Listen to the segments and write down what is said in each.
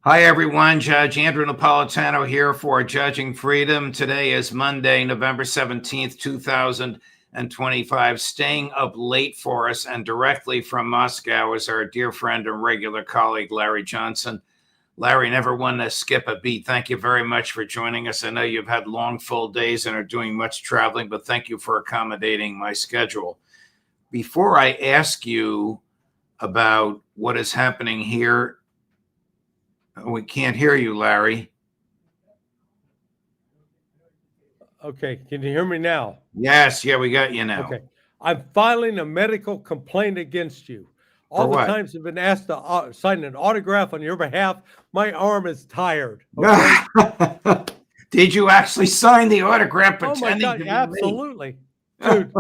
Hi, everyone. Judge Andrew Napolitano here for Judging Freedom. Today is Monday, November 17th, 2025. Staying up late for us and directly from Moscow is our dear friend and regular colleague, Larry Johnson. Larry, never one to skip a beat. Thank you very much for joining us. I know you've had long, full days and are doing much traveling, but thank you for accommodating my schedule. Before I ask you about what is happening here, we can't hear you, Larry. Okay, can you hear me now? Yes, yeah, we got you now. Okay. I'm filing a medical complaint against you. All the times I've been asked to sign an autograph on your behalf, my arm is tired. Okay? Did you actually sign the autograph pretending to be absolutely. Dude,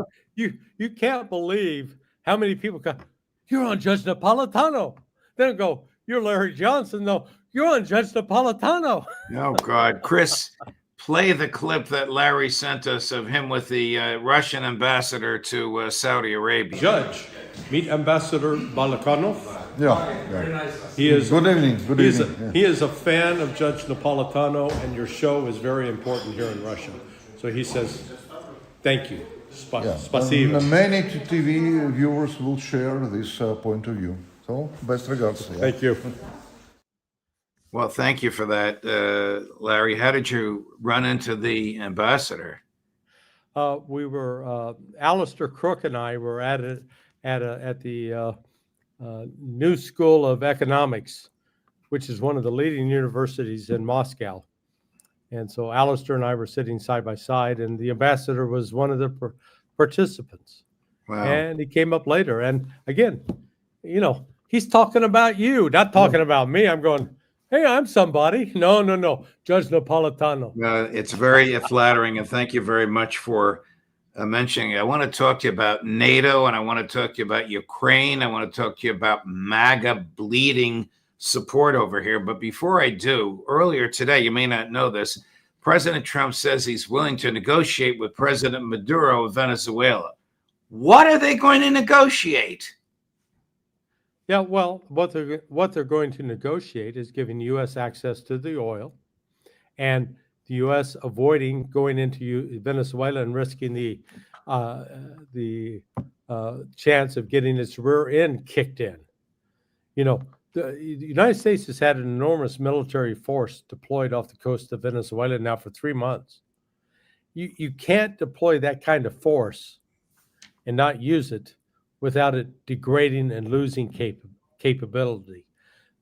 you can't believe how many people come, you're on Judge Napolitano. Then go, you're Larry Johnson. No, you're on Judge Napolitano. Oh, God. Chris, play the clip that Larry sent us of him with the Russian ambassador to Saudi Arabia. Judge, meet Ambassador Balakanov. Yeah. He is good evening. Good evening. He is a fan of Judge Napolitano, and your show is very important here in Russia. So he says, thank you. Spasibo. Many TV viewers will share this point of view. So, best regards. Thank you. Well, thank you for that, Larry. How did you run into the ambassador? We were Alistair Crook and I were at the New School of Economics, which is one of the leading universities in Moscow. And so Alistair and I were sitting side by side, and the ambassador was one of the participants. Wow. And he came up later. And again, he's talking about you, not talking about me. I'm going, hey, I'm somebody. No. Judge Napolitano. It's very flattering, and thank you very much for mentioning it. I want to talk to you about NATO, and I want to talk to you about Ukraine. I want to talk to you about MAGA bleeding support over here. But before I do, earlier today, you may not know this, President Trump says he's willing to negotiate with President Maduro of Venezuela. What are they going to negotiate? Yeah, well, what they're going to negotiate is giving U.S. access to the oil, and the U.S. avoiding going into Venezuela and risking the chance of getting its rear end kicked in. The United States has had an enormous military force deployed off the coast of Venezuela now for 3 months. You can't deploy that kind of force and not use it without it degrading and losing capability.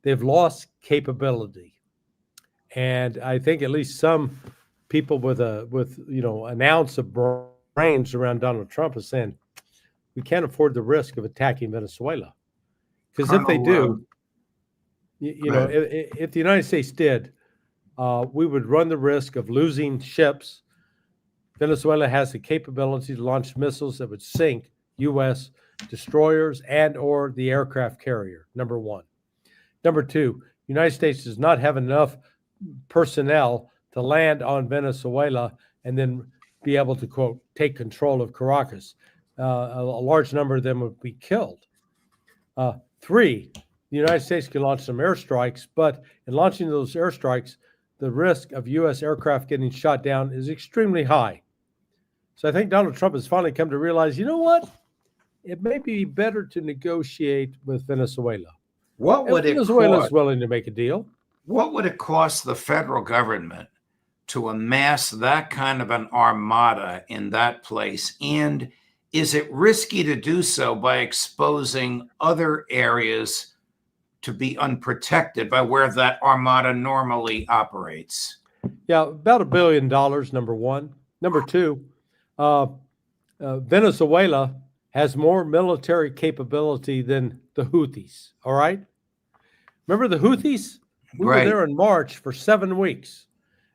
They've lost capability. And I think at least some people with an ounce of brains around Donald Trump are saying, we can't afford the risk of attacking Venezuela. Because if they do, if the United States did, we would run the risk of losing ships. Venezuela has the capability to launch missiles that would sink U.S. destroyers and or the aircraft carrier, number one. Number two, the United States does not have enough personnel to land on Venezuela and then be able to, quote, take control of Caracas. A large number of them would be killed. Three, the United States can launch some airstrikes, but in launching those airstrikes, the risk of U.S. aircraft getting shot down is extremely high. So I think Donald Trump has finally come to realize, you know what? It may be better to negotiate with Venezuela. What would it cost? Venezuela's willing to make a deal. What would it cost the federal government to amass that kind of an armada in that place? And is it risky to do so by exposing other areas to be unprotected by where that armada normally operates? Yeah, about $1 billion, number one. Number two, Venezuela has more military capability than the Houthis, all right? Remember the Houthis? We were there in March for 7 weeks.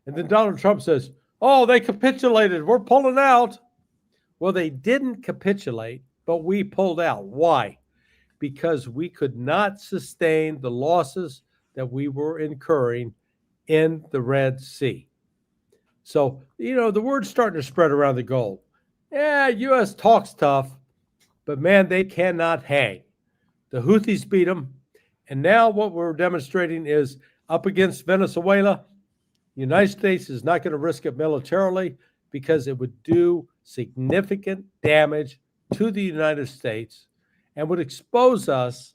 And then Donald Trump says, oh, they capitulated. We're pulling out. Well, they didn't capitulate, but we pulled out. Why? Because we could not sustain the losses that we were incurring in the Red Sea. So, the word's starting to spread around the globe. Yeah, U.S. talks tough, but man, they cannot hang. The Houthis beat them. And now what we're demonstrating is up against Venezuela, the United States is not going to risk it militarily because it would do significant damage to the United States and would expose us,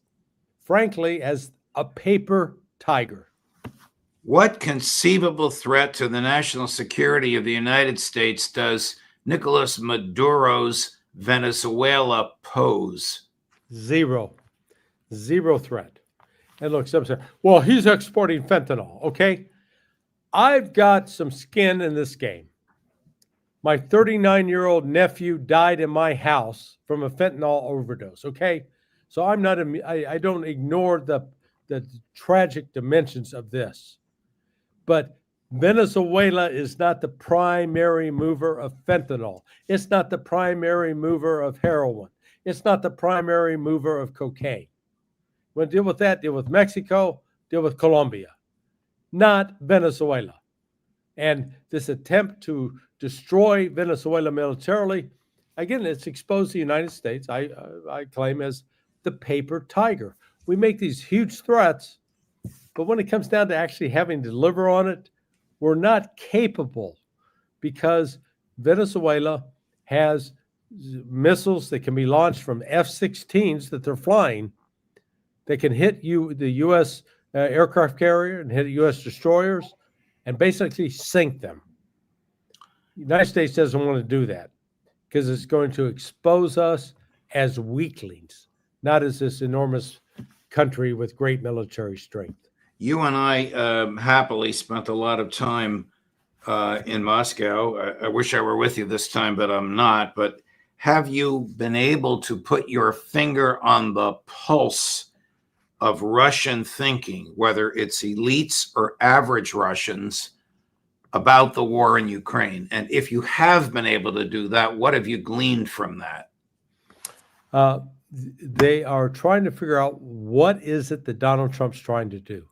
frankly, as a paper tiger. What conceivable threat to the national security of the United States does Nicolas Maduro's Venezuela pose? Zero. Zero threat. And look, some say, well, he's exporting fentanyl. Okay. I've got some skin in this game. My 39-year-old nephew died in my house from a fentanyl overdose. Okay. So I'm not, I don't ignore the tragic dimensions of this. But Venezuela is not the primary mover of fentanyl. It's not the primary mover of heroin. It's not the primary mover of cocaine. When deal with that, deal with Mexico, deal with Colombia, not Venezuela. And this attempt to destroy Venezuela militarily, again, it's exposed the United States, I claim, as the paper tiger. We make these huge threats, but when it comes down to actually having to deliver on it, we're not capable because Venezuela has missiles that can be launched from F-16s that they're flying that can hit the U.S. Aircraft carrier and hit U.S. destroyers and basically sink them. The United States doesn't want to do that because it's going to expose us as weaklings, not as this enormous country with great military strength. You and I happily spent a lot of time in Moscow. I wish I were with you this time, but I'm not. But have you been able to put your finger on the pulse of Russian thinking, whether it's elites or average Russians, about the war in Ukraine? And if you have been able to do that, what have you gleaned from that? They are trying to figure out what is it that Donald Trump's trying to do.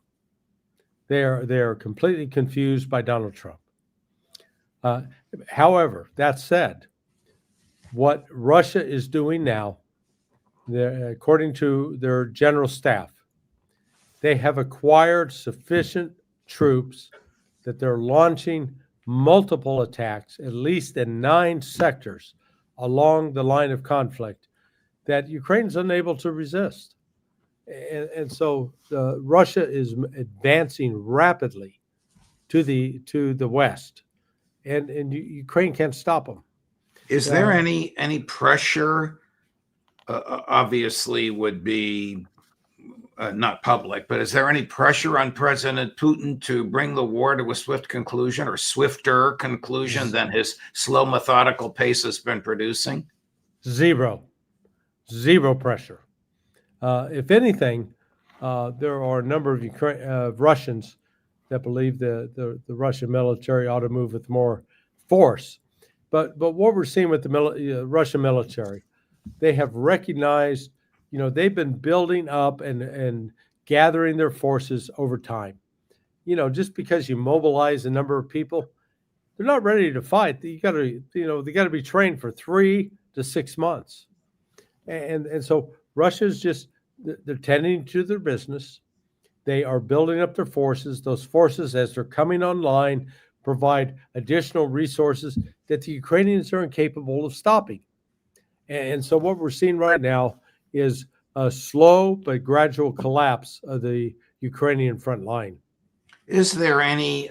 They are completely confused by Donald Trump. However, that said, what Russia is doing now, according to their general staff, they have acquired sufficient troops that they're launching multiple attacks, at least in 9 sectors along the line of conflict, that Ukraine's unable to resist. And so Russia is advancing rapidly to the west, and Ukraine can't stop them. Is there any pressure? Obviously, would be not public, but is there any pressure on President Putin to bring the war to a swift conclusion or swifter conclusion than his slow, methodical pace has been producing? Zero pressure. If anything, there are a number of Russians that believe the Russian military ought to move with more force. But what we're seeing with the Russian military, they have recognized, they've been building up and gathering their forces over time. Just because you mobilize a number of people, they're not ready to fight. They got to be trained for 3 to 6 months. And so Russia's just, they're tending to their business. They are building up their forces. Those forces, as they're coming online, provide additional resources that the Ukrainians are incapable of stopping. And so what we're seeing right now is a slow but gradual collapse of the Ukrainian front line. Is there any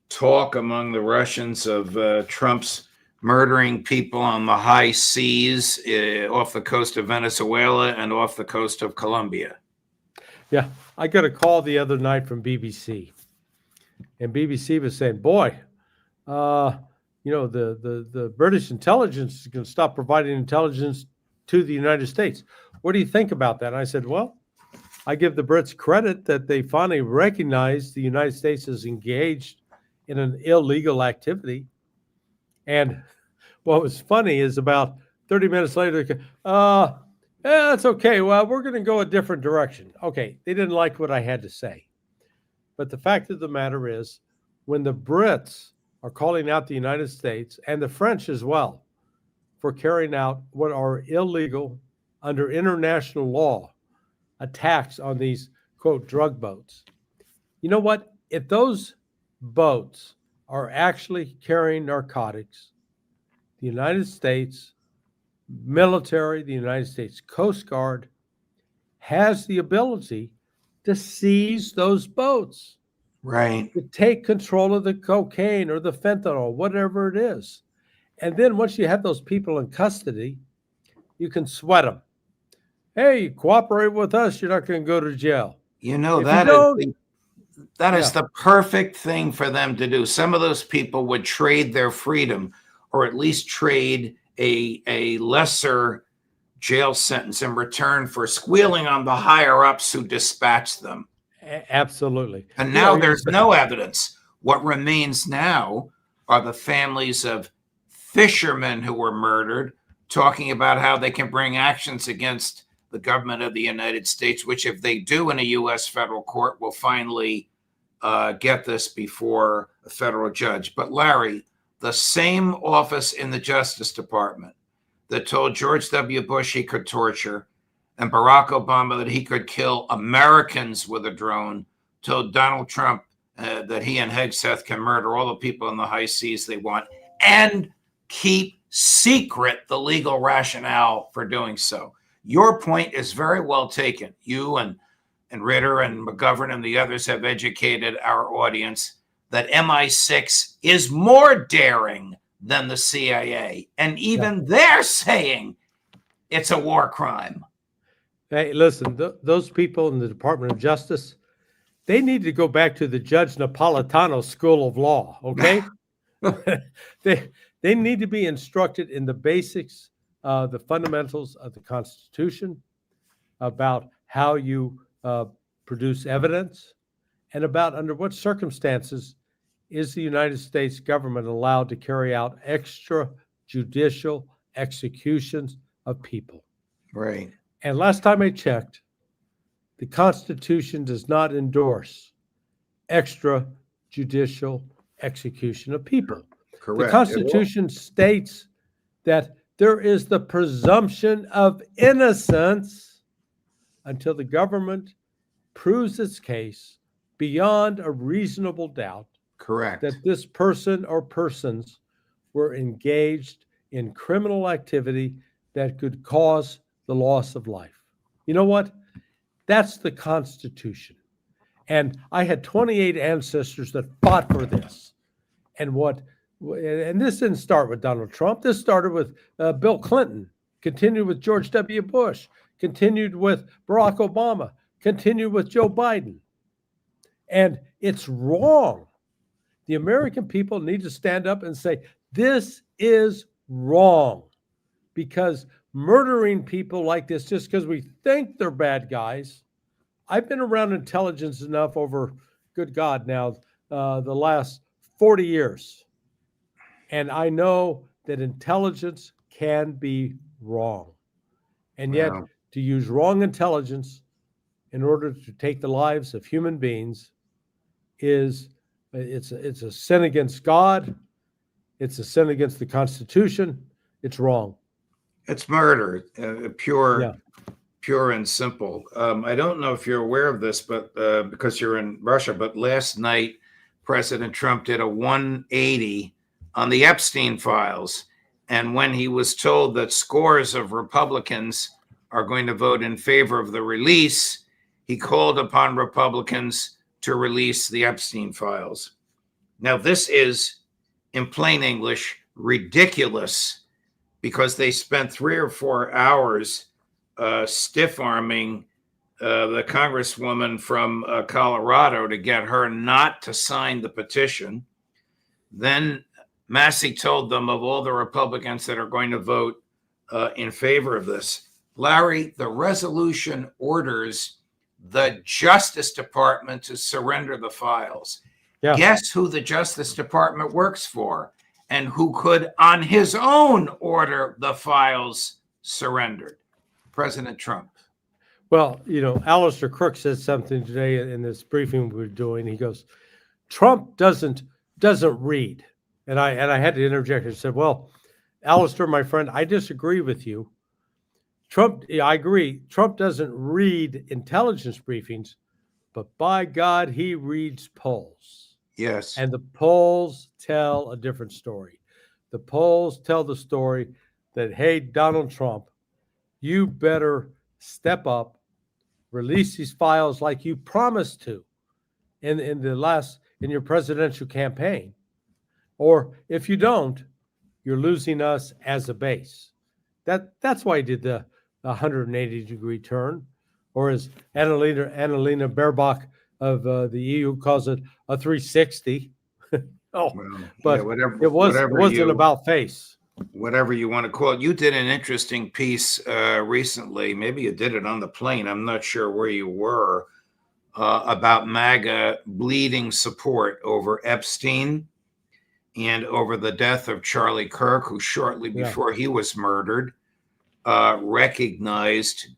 talk among the Russians of Trump's murdering people on the high seas off the coast of Venezuela and off the coast of Colombia? Yeah, I got a call the other night from BBC, and BBC was saying, boy, the British intelligence is going to stop providing intelligence to the United States. What do you think about that? And I said, well, I give the Brits credit that they finally recognized the United States is engaged in an illegal activity. And what was funny is about 30 minutes later, that's okay. Well, we're going to go a different direction. Okay, they didn't like what I had to say. But the fact of the matter is, when the Brits are calling out the United States and the French as well for carrying out what are illegal under international law attacks on these, quote, drug boats, You know what? If those boats are actually carrying narcotics, the United States military, the United States Coast Guard has the ability to seize those boats, Right. to take control of the cocaine or the fentanyl, whatever it is. And then once you have those people in custody, you can sweat them. Hey, cooperate with us, you're not going to go to jail. If you don't, that yeah, is the perfect thing for them to do. Some of those people would trade their freedom, or at least trade a lesser jail sentence in return for squealing on the higher ups who dispatched them. absolutely. And You know, now there's no evidence. What remains now are the families of fishermen who were murdered, talking about how they can bring actions against the government of the United States, which, if they do in a U.S. federal court, will finally get this before a federal judge. But Larry, the same office in the Justice Department that told George W. Bush he could torture and Barack Obama that he could kill Americans with a drone, told Donald Trump that he and Hegseth can murder all the people in the high seas they want and keep secret the legal rationale for doing so. Your point is very well taken. You and Ritter and McGovern and the others have educated our audience that MI6 is more daring than the CIA. And even they're saying it's a war crime. Hey, listen, those people in the Department of Justice, they need to go back to the Judge Napolitano School of Law, okay? They need to be instructed in the basics, the fundamentals of the Constitution, about how you produce evidence, and about under what circumstances is the United States government allowed to carry out extrajudicial executions of people. Right. And last time I checked, the Constitution does not endorse extrajudicial execution of people. Correct. The Constitution states that there is the presumption of innocence until the government proves its case beyond a reasonable doubt. Correct. That this person or persons were engaged in criminal activity that could cause the loss of life. You know what? That's the Constitution. And I had 28 ancestors that fought for this. And this didn't start with Donald Trump. This started with Bill Clinton, continued with George W. Bush, continued with Barack Obama, continued with Joe Biden. And it's wrong. The American people need to stand up and say, this is wrong. Because murdering people like this just because we think they're bad guys. I've been around intelligence enough over, good God, now the last 40 years. And I know that intelligence can be wrong. And yet to use wrong intelligence in order to take the lives of human beings it's a sin against God. It's a sin against the Constitution. It's wrong. It's murder, pure and simple. I don't know if you're aware of this, but because you're in Russia, but last night, President Trump did a 180 on the Epstein files. And when he was told that scores of Republicans are going to vote in favor of the release, he called upon Republicans to release the Epstein files. Now, this is, in plain English, ridiculous, because they spent 3 or 4 hours stiff-arming the congresswoman from Colorado to get her not to sign the petition. Then Massey told them of all the Republicans that are going to vote in favor of this. Larry, the resolution orders the Justice Department to surrender the files. Yeah. Guess who the Justice Department works for and who could, on his own, order the files surrendered? President Trump. Well, you know, Alistair Crook said something today in this briefing we were doing. He goes, Trump doesn't read. And I had to interject and said, well, Alistair, my friend, I disagree with you. I agree. Trump doesn't read intelligence briefings. but by God, he reads polls. Yes. And the polls tell a different story. The polls tell the story that, hey, Donald Trump, you better step up, release these files like you promised to in your presidential campaign. Or if you don't, you're losing us as a base. That's why he did the 180-degree turn, or as Annalena Baerbock of the EU calls it, a 360. Well, but whatever, it wasn't about face. Whatever you want to call it. You did an interesting piece recently. Maybe you did it on the plane. I'm not sure where you were, about MAGA bleeding support over Epstein and over the death of Charlie Kirk, who shortly before he was murdered, recognized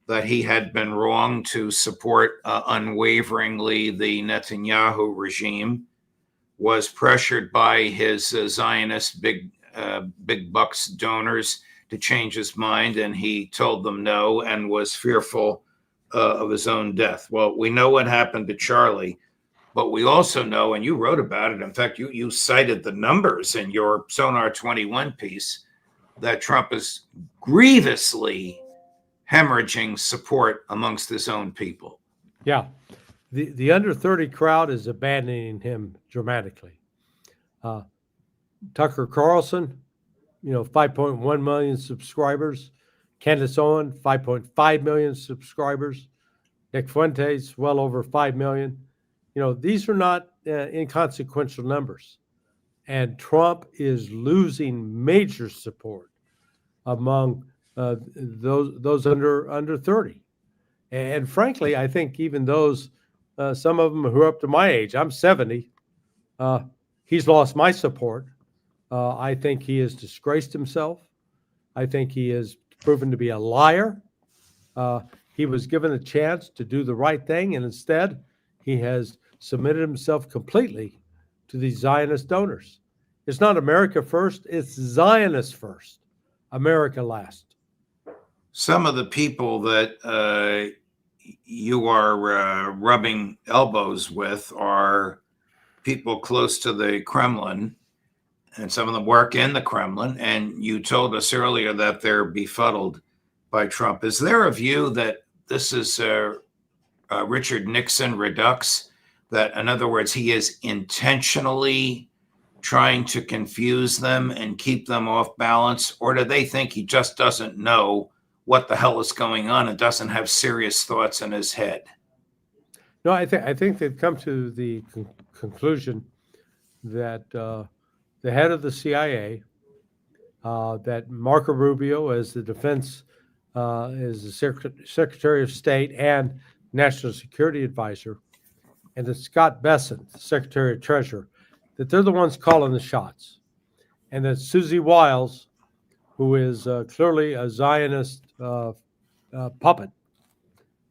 that he had been wrong to support unwaveringly the Netanyahu regime, was pressured by his Zionist big bucks donors to change his mind, and he told them no and was fearful of his own death. Well, we know what happened to Charlie, but we also know, and you wrote about it, in fact, you cited the numbers in your Sonar 21 piece, that Trump is grievously hemorrhaging support amongst his own people. Yeah. The under 30 crowd is abandoning him dramatically. Tucker Carlson, 5.1 million subscribers. Candace Owen, 5.5 million subscribers. Nick Fuentes, well over 5 million. These are not inconsequential numbers. And Trump is losing major support among those under 30. And frankly, I think even those, some of them who are up to my age, I'm 70, he's lost my support. I think he has disgraced himself. I think he is proven to be a liar. He was given a chance to do the right thing, and instead he has submitted himself completely to these Zionist donors. It's not America first, it's Zionist first, America last. Some of the people that you are rubbing elbows with are people close to the Kremlin, and some of them work in the Kremlin. And you told us earlier that they're befuddled by Trump. Is there a view that this is Richard Nixon redux? That, in other words, he is intentionally trying to confuse them and keep them off balance? Or do they think he just doesn't know what the hell is going on and doesn't have serious thoughts in his head? No, I think they've come to the conclusion that the head of the CIA, that Marco Rubio as the defense, is the Secretary of State and National Security Advisor, and that Scott Bessent, the Secretary of Treasury, that they're the ones calling the shots. And that Susie Wiles, who is clearly a Zionist puppet,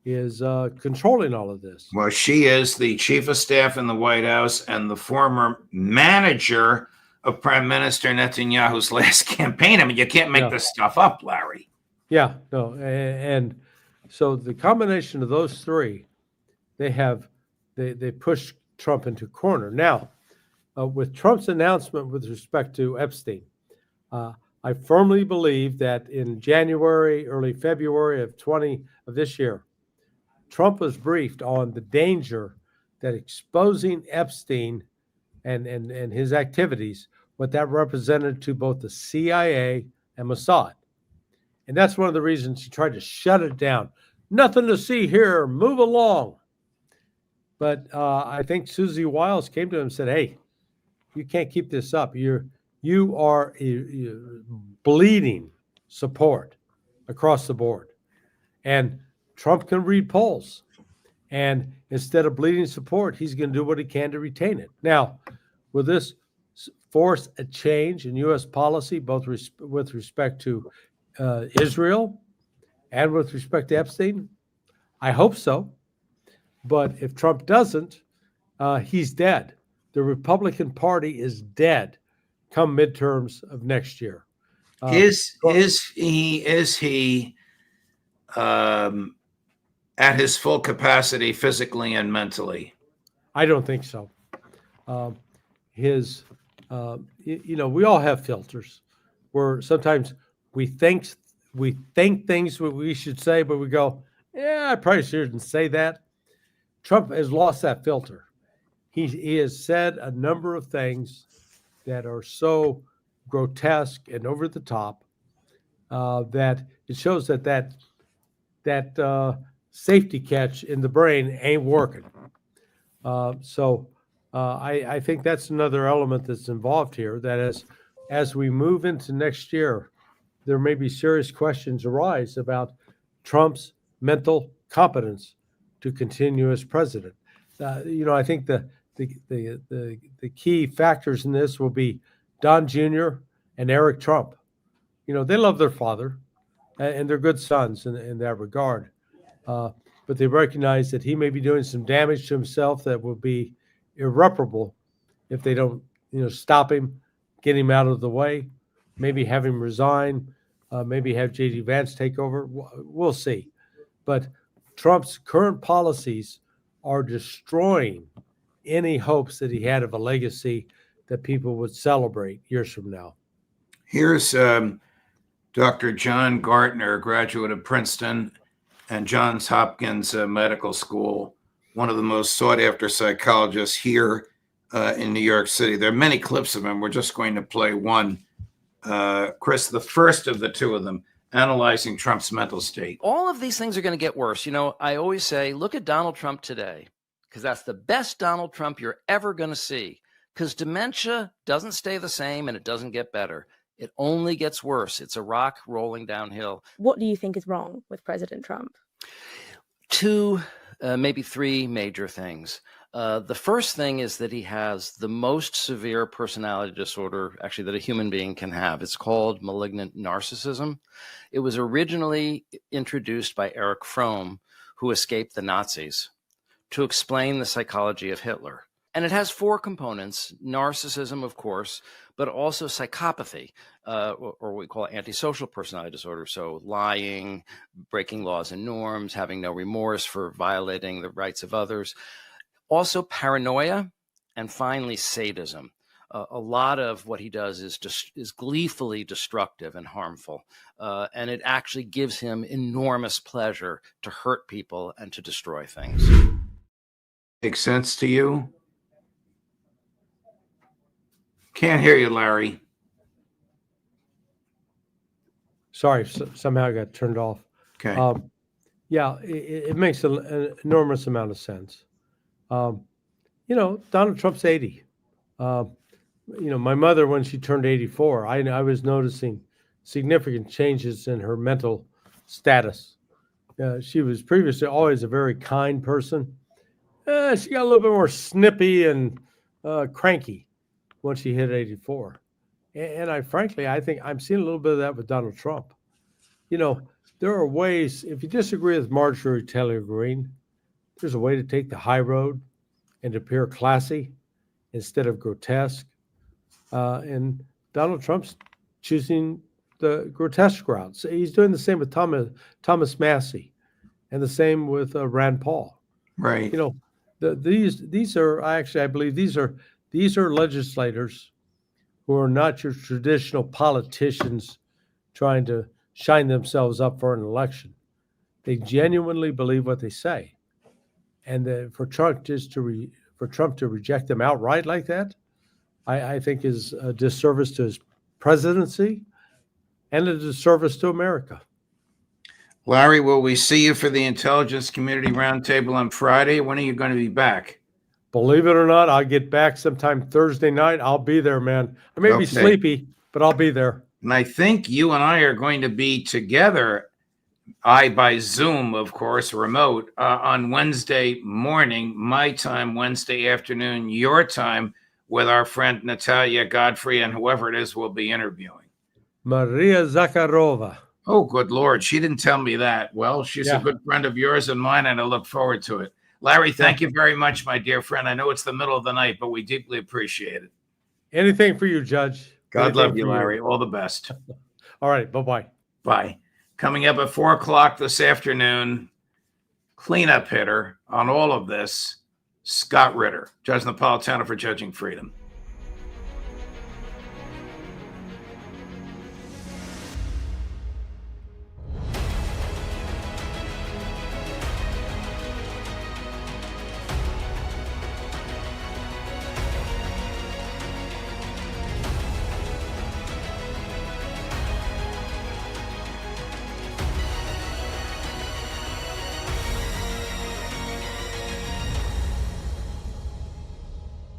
is controlling all of this. Well, she is the chief of staff in the White House and the former manager of Prime Minister Netanyahu's last campaign. I mean, you can't make this stuff up, Larry. Yeah, no. And so the combination of those three, they pushed Trump into a corner. Now, with Trump's announcement with respect to Epstein, I firmly believe that in January, early February of this year, Trump was briefed on the danger that exposing Epstein and his activities, what that represented to both the CIA and Mossad. And that's one of the reasons he tried to shut it down. Nothing to see here, move along. But I think Susie Wiles came to him and said, hey, you can't keep this up. You are bleeding support across the board. And Trump can read polls. And instead of bleeding support, he's going to do what he can to retain it. Now, will this force a change in U.S. policy, both with respect to Israel and with respect to Epstein? I hope so. But if Trump doesn't, he's dead. The Republican Party is dead come midterms of next year. Is he at his full capacity physically and mentally? I don't think so. Um, his, we all have filters where sometimes we think things what we should say, but we go, yeah, I probably shouldn't say that. Trump has lost that filter. He has said a number of things that are so grotesque and over the top that it shows that safety catch in the brain ain't working. I think that's another element that's involved here. That as we move into next year, there may be serious questions arise about Trump's mental competence to continue as president. I think the key factors in this will be Don Jr. and Eric Trump. They love their father, and they're good sons in that regard. But they recognize that he may be doing some damage to himself that will be irreparable if they don't, stop him, get him out of the way, maybe have him resign, maybe have J.D. Vance take over. We'll see. But Trump's current policies are destroying any hopes that he had of a legacy that people would celebrate years from now. Here's Dr. John Gartner, graduate of Princeton and Johns Hopkins Medical School, one of the most sought-after psychologists here in New York City. There are many clips of him. We're just going to play one. Chris, the first of the two of them, analyzing Trump's mental state. All of these things are going to get worse. I always say, look at Donald Trump today, because that's the best Donald Trump you're ever going to see, because dementia doesn't stay the same and it doesn't get better. It only gets worse. It's a rock rolling downhill. What do you think is wrong with President Trump? Two, maybe three major things. The first thing is that he has the most severe personality disorder, actually, that a human being can have. It's called malignant narcissism. It was originally introduced by Erich Fromm, who escaped the Nazis, to explain the psychology of Hitler. And it has four components: narcissism, of course, but also psychopathy, or what we call antisocial personality disorder. So lying, breaking laws and norms, having no remorse for violating the rights of others. Also paranoia, and finally sadism. A lot of what he does is gleefully destructive and harmful. And it actually gives him enormous pleasure to hurt people and to destroy things. Makes sense to you? Can't hear you, Larry. Sorry, somehow I got turned off. Okay. Yeah, it makes an enormous amount of sense. Donald Trump's 80. My mother, when she turned 84, I was noticing significant changes in her mental status. She was previously always a very kind person. She got a little bit more snippy and cranky when she hit 84. And I think I'm seeing a little bit of that with Donald Trump. There are ways, if you disagree with Marjorie Taylor Greene, there's a way to take the high road and appear classy instead of grotesque. And Donald Trump's choosing the grotesque route. So he's doing the same with Thomas Massey, and the same with Rand Paul. Right. These are actually, I believe these are legislators who are not your traditional politicians trying to shine themselves up for an election. They genuinely believe what they say. And for Trump to reject them outright like that, I think is a disservice to his presidency and a disservice to America. Larry, will we see you for the Intelligence Community Roundtable on Friday? When are you going to be back? Believe it or not, I'll get back sometime Thursday night. I'll be there, man. I may be sleepy, but I'll be there. And I think you and I are going to be together, by Zoom, of course, remote, on Wednesday morning, my time, Wednesday afternoon, your time, with our friend Natalia Godfrey and whoever it is we'll be interviewing. Maria Zakharova. Oh, good Lord. She didn't tell me that. Well, she's a good friend of yours and mine, and I look forward to it. Larry, thank you very much, my dear friend. I know it's the middle of the night, but we deeply appreciate it. Anything for you, Judge. God love you, Larry. All the best. All right. Bye-bye. Bye. Coming up at 4 o'clock this afternoon, cleanup hitter on all of this, Scott Ritter, Judge Napolitano for Judging Freedom.